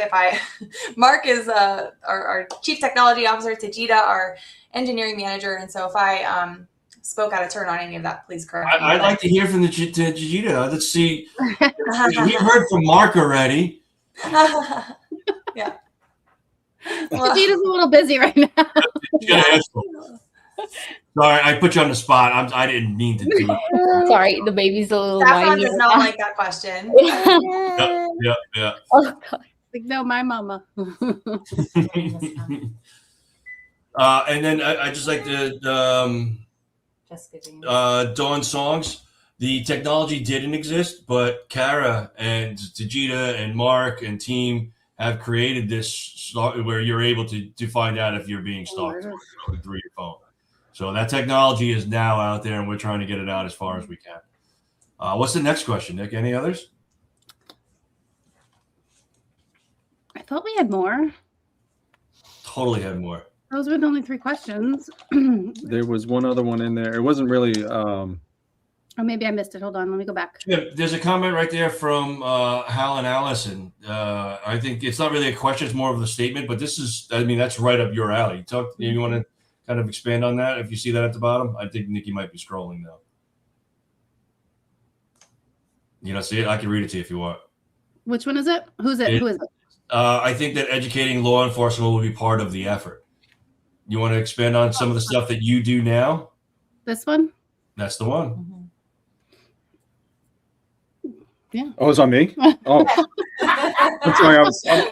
Mark is our chief technology officer, Tajita, our engineering manager. And so if I spoke out of turn on any of that, please correct me. I'd like to hear from the Tajita. Let's see. We heard from Mark already. Yeah. Tajita's a little busy right now. Sorry, I put you on the spot. I didn't mean to do it. Sorry, the baby's a little Saffron whiny. does not like that question. Yeah. Oh, God. Like, no, my mama. And then I just like to Dawn songs. The technology didn't exist, but Kara and Tajita and Mark and team have created this where you're able to find out if you're being stalked through your phone. So that technology is now out there, and we're trying to get it out as far as we can. What's the next question, Nick? Any others? I thought we had more. Totally had more. Those were the only 3 questions. There was one other one in there. It wasn't really. Or maybe I missed it. Hold on. Let me go back. Yeah, there's a comment right there from Hal and Allison. I think it's not really a question. It's more of a statement, but that's right up your alley. You want to kind of expand on that if you see that at the bottom? I think Nikki might be scrolling now. You don't see it? I can read it to you if you want. Which one is it? Who's it? Who is it? I think that educating law enforcement will be part of the effort. You want to expand on some of the stuff that you do now? This one? That's the one. Yeah. Oh, it's on me? Oh. I'm sorry.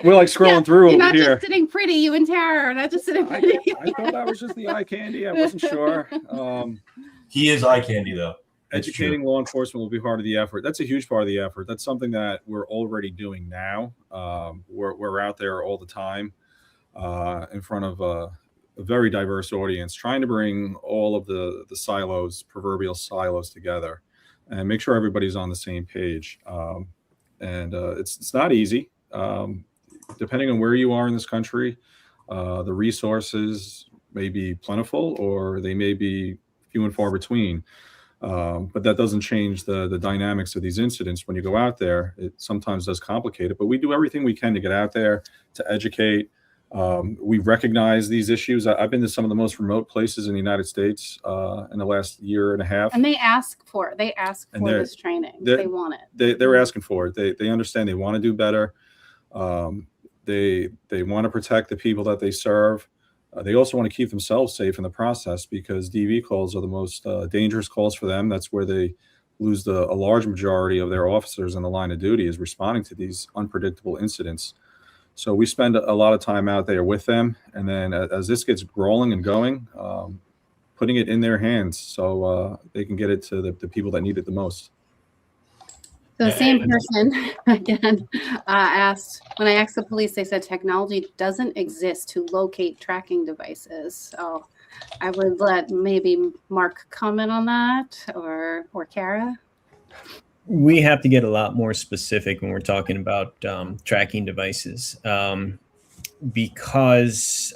We're like scrolling through You're over not here. just sitting pretty. You and Tara are not just sitting pretty. I thought that was just the eye candy. I wasn't sure. He is eye candy, though. Educating law enforcement will be part of the effort. That's a huge part of the effort. That's something that we're already doing now. We're out there all the time in front of a very diverse audience, trying to bring all of the proverbial silos together and make sure everybody's on the same page. It's not easy. Depending on where you are in this country, the resources may be plentiful or they may be few and far between. But that doesn't change the dynamics of these incidents. When you go out there, it sometimes does complicate it, but we do everything we can to get out there, to educate. We recognize these issues. I've been to some of the most remote places in the United States in the last year and a half. And they ask for this training. They want it. They're asking for it. They understand they want to do better. They want to protect the people that they serve. They also want to keep themselves safe in the process because DV calls are the most dangerous calls for them. That's where they lose a large majority of their officers in the line of duty is responding to these unpredictable incidents. So we spend a lot of time out there with them. And then as this gets rolling and going, putting it in their hands so they can get it to the people that need it the most. The same person again asked, when I asked the police, they said technology doesn't exist to locate tracking devices. So I would let maybe Mark comment on that or Kara. We have to get a lot more specific when we're talking about tracking devices because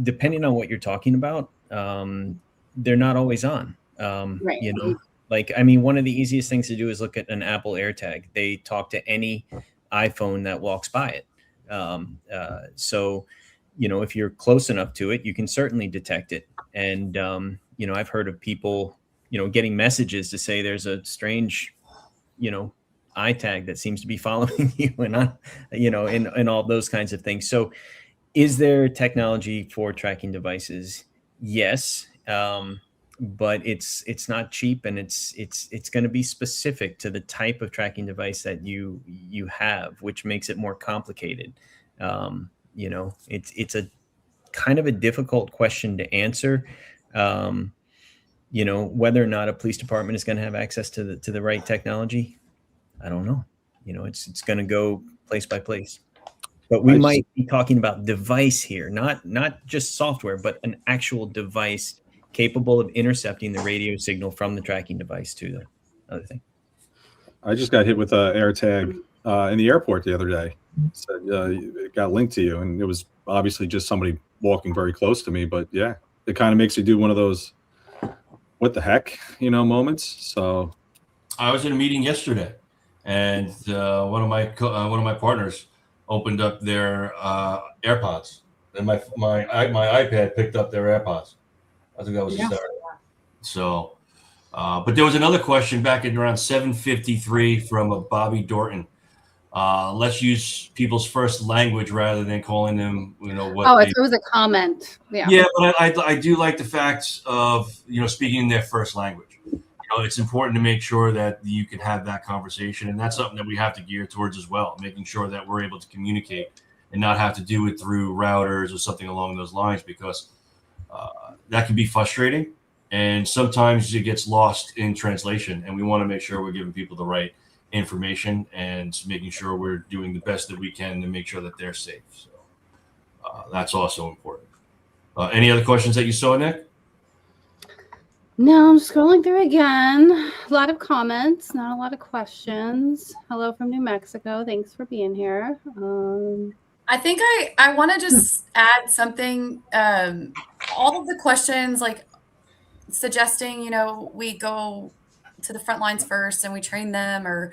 depending on what you're talking about, they're not always on. Right. You know, like, I mean, one of the easiest things to do is look at an Apple AirTag. They talk to any iPhone that walks by it. So, you know, if you're close enough to it, you can certainly detect it. And, you know, I've heard of people, you know, getting messages to say there's a strange, you know, iTag that seems to be following you and, you know, and all those kinds of things. So is there technology for tracking devices? Yes. But it's not cheap, and it's going to be specific to the type of tracking device that you have, which makes it more complicated. You know, it's a kind of a difficult question to answer. You know, whether or not a police department is going to have access to the right technology, I don't know. You know, it's going to go place by place. But we might be talking about device here, not just software, but an actual device capable of intercepting the radio signal from the tracking device to the other thing. I just got hit with an AirTag in the airport the other day. It said it got linked to you, and it was obviously just somebody walking very close to me. But yeah, it kind of makes you do one of those "what the heck," you know, moments. So I was in a meeting yesterday, and one of my partners opened up their AirPods, and my iPad picked up their AirPods. I think that was a start. So, but there was another question back in around 7:53 from Bobby Dorton. Let's use people's first language rather than calling them, you know, what. It was a comment. Yeah. Yeah, but I do like the fact of, you know, speaking in their first language. You it's important to make sure that you can have that conversation, and that's something that we have to gear towards as well, making sure that we're able to communicate and not have to do it through routers or something along those lines, because that can be frustrating, and sometimes it gets lost in translation, and we want to make sure we're giving people the right information and making sure we're doing the best that we can to make sure that they're safe. So that's also important. Any other questions that you saw, Nick? No, I'm scrolling through again. A lot of comments, not a lot of questions. Hello from New Mexico. Thanks for being here. I think I want to just add something. All of the questions, like suggesting, we go to the front lines first and we train them, or,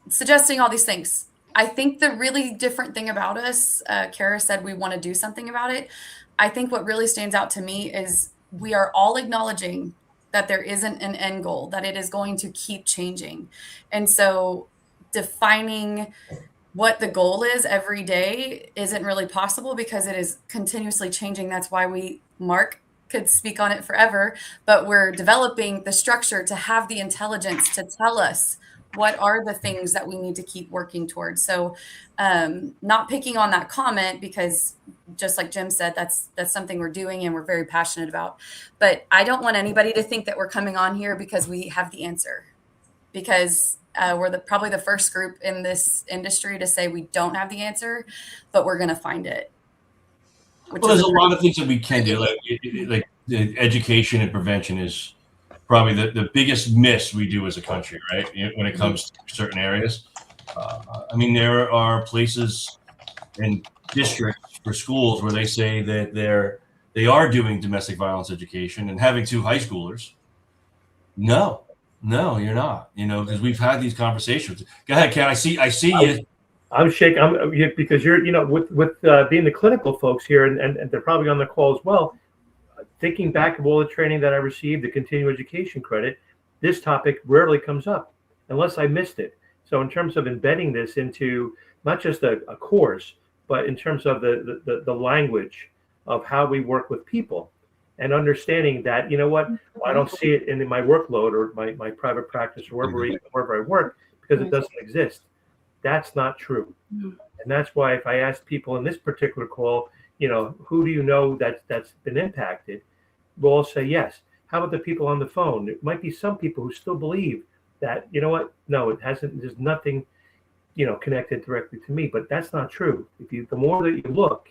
suggesting all these things. I think the really different thing about us, Kara said we want to do something about it. I think what really stands out to me is we are all acknowledging that there isn't an end goal, that it is going to keep changing. And so defining what the goal is every day isn't really possible because it is continuously changing. That's why Mark could speak on it forever, but we're developing the structure to have the intelligence to tell us what are the things that we need to keep working towards. So not picking on that comment, because just like Jim said, that's something we're doing and we're very passionate about. But I don't want anybody to think that we're coming on here because we have the answer, because we're probably the first group in this industry to say we don't have the answer, but we're going to find it. Well, there's a lot of things that we can do, like the education and prevention is probably the biggest miss we do as a country, right? When it comes to certain areas. I mean, there are places and districts for schools where they say that they are doing domestic violence education and having 2 high schoolers. No, you're not, because we've had these conversations. Go ahead, Ken. I see you. I'm shaking. Because you're, with being the clinical folks here, and they're probably on the call as well. Thinking back of all the training that I received, the continuing education credit, this topic rarely comes up unless I missed it. So in terms of embedding this into not just a course, but in terms of the language of how we work with people, and understanding that, I don't see it in my workload or my private practice or wherever I work because it doesn't exist. That's not true. And that's why if I ask people in this particular call, who do you know that's been impacted? We'll all say yes. How about the people on the phone? It might be some people who still believe that, no, it hasn't, there's nothing, connected directly to me, but that's not true. The more that you look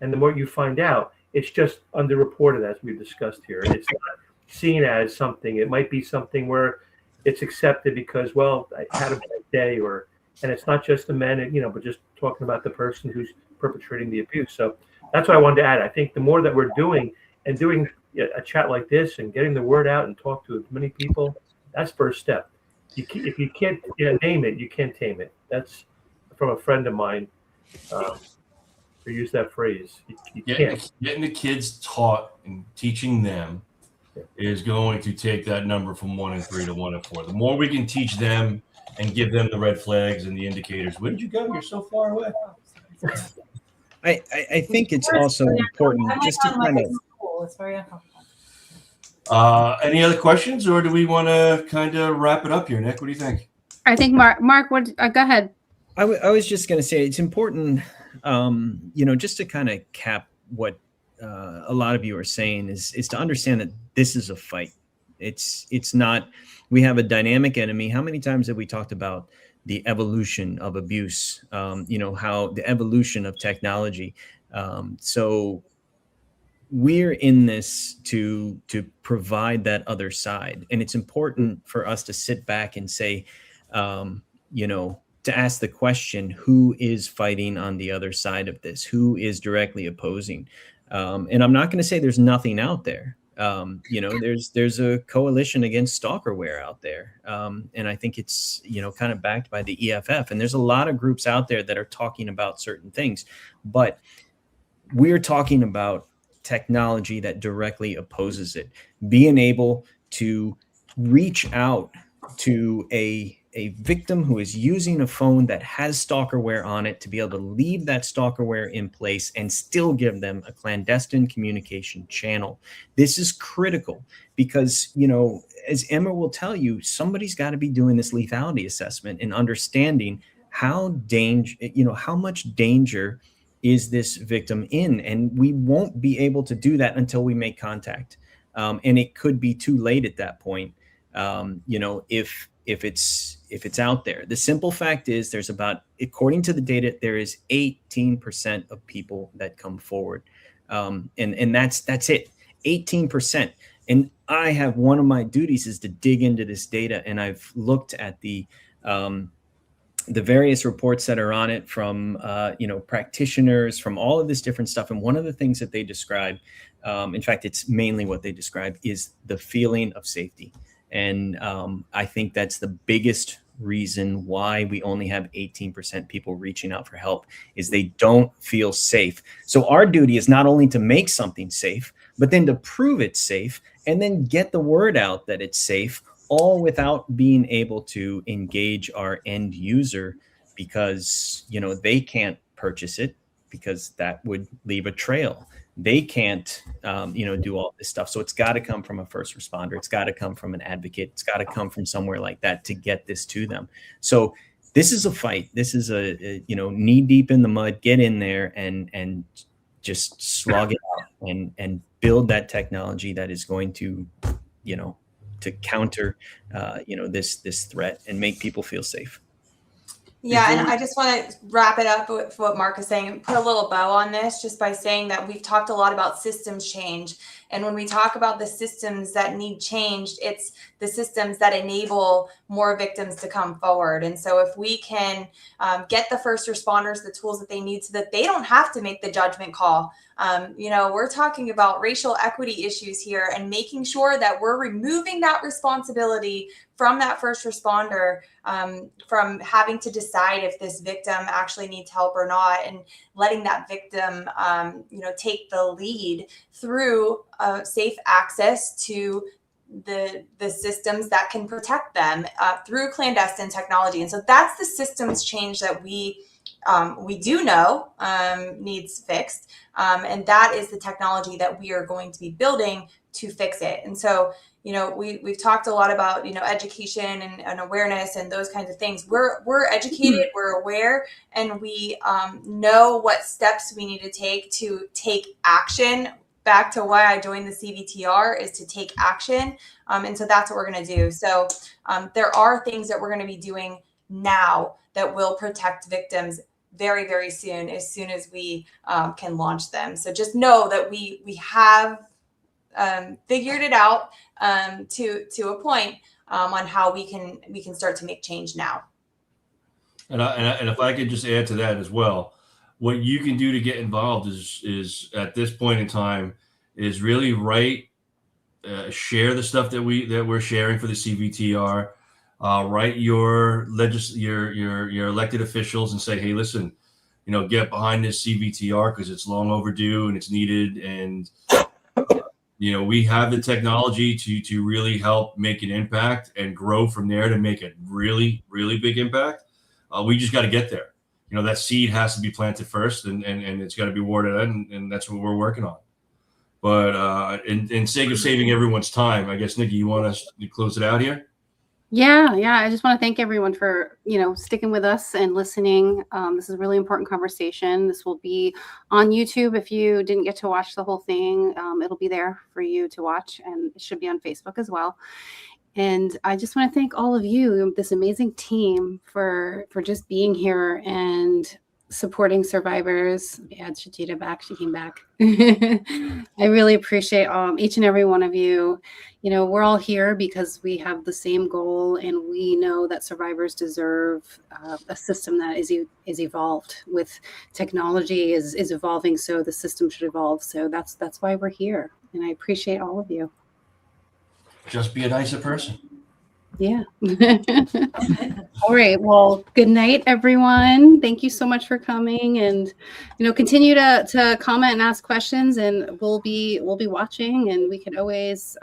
and the more you find out, it's just underreported, as we've discussed here. It's not seen as something. It might be something where it's accepted because, well, I had a bad day, and it's not just the men, but just talking about the person who's perpetrating the abuse. So that's what I wanted to add. I think the more that we're doing a chat like this and getting the word out and talk to as many people, that's first step. If you can't name it, you can't tame it. That's from a friend of mine who used that phrase. You can't. Getting the kids taught and teaching them is going to take that number from 1 in 3 to 1 in 4. The more we can teach them and give them the red flags and the indicators. Where did you go? You're so far away. I think it's also important just to kind of. It's very uncomfortable. Any other questions, or do we want to kind of wrap it up here, Nick? What do you think? I think Mark, go ahead. I was just going to say it's important, just to kind of cap what a lot of you are saying is to understand that this is a fight. It's not. We have a dynamic enemy. How many times have we talked about the evolution of abuse? How the evolution of technology. So we're in this to provide that other side, and it's important for us to sit back and say, to ask the question, who is fighting on the other side of this? Who is directly opposing? And I'm not going to say there's nothing out there. There's a coalition against stalkerware out there. And I think it's, kind of backed by the EFF. And there's a lot of groups out there that are talking about certain things, but we're talking about technology that directly opposes it. Being able to reach out to a a victim who is using a phone that has stalkerware on it to be able to leave that stalkerware in place and still give them a clandestine communication channel. This is critical because, as Emma will tell you, somebody's got to be doing this lethality assessment and understanding how much danger is this victim in, and we won't be able to do that until we make contact. And it could be too late at that point. If it's out there. The simple fact is there's according to the data, there is 18% of people that come forward. And that's it, 18%. And I have, one of my duties is to dig into this data. And I've looked at the various reports that are on it from, practitioners, from all of this different stuff. And one of the things that they describe, in fact, it's mainly what they describe, is the feeling of safety. And I think that's the biggest reason why we only have 18% people reaching out for help, is they don't feel safe. So our duty is not only to make something safe, but then to prove it's safe and then get the word out that it's safe, all without being able to engage our end user because, they can't purchase it because that would leave a trail. They can't, do all this stuff. So it's got to come from a first responder. It's got to come from an advocate. It's got to come from somewhere like that to get this to them. So this is a fight. This is a knee deep in the mud, get in there and just slog it out and build that technology that is going to, to counter, this threat and make people feel safe. Yeah, and I just want to wrap it up with what Mark is saying and put a little bow on this just by saying that we've talked a lot about systems change. And when we talk about the systems that need changed, it's the systems that enable more victims to come forward. And so if we can get the first responders the tools that they need so that they don't have to make the judgment call. We're talking about racial equity issues here and making sure that we're removing that responsibility from that first responder, from having to decide if this victim actually needs help or not, and letting that victim, take the lead through safe access to the systems that can protect them through clandestine technology. And so that's the systems change that we do know needs fixed. And that is the technology that we are going to be building to fix it. And so, we've talked a lot about, education and awareness and those kinds of things. We're educated, we're aware, and we know what steps we need to take action. Back to why I joined the CVTR is to take action. And so that's what we're going to do. So there are things that we're going to be doing now that will protect victims very, very soon as we can launch them. So just know that we have figured it out to a point on how we can start to make change now. And if I could just add to that as well, what you can do to get involved is at this point in time is really share the stuff that we're sharing for the CVTR. Write your elected officials and say, hey, listen, get behind this CVTR because it's long overdue and it's needed. And, we have the technology to really help make an impact and grow from there to make a really, really big impact. We just got to get there. That seed has to be planted first and it's got to be watered in, and that's what we're working on. But in sake of saving everyone's time, I guess, Nikki, you want us to close it out here? Yeah. I just want to thank everyone for, sticking with us and listening. This is a really important conversation. This will be on YouTube. If you didn't get to watch the whole thing, it'll be there for you to watch, and it should be on Facebook as well. And I just want to thank all of you, this amazing team, for just being here and supporting survivors. Yeah, Tajita back. She came back. I really appreciate each and every one of you. We're all here because we have the same goal, and we know that survivors deserve a system that is evolved with technology is evolving. So the system should evolve. So that's why we're here. And I appreciate all of you. Just be a nicer person. Yeah. All right. Well, good night, everyone. Thank you so much for coming, and continue to comment and ask questions, and we'll be watching, and we can always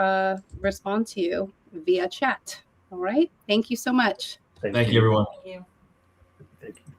respond to you via chat. All right. Thank you so much. Thank you, everyone. Thank you. Thank you.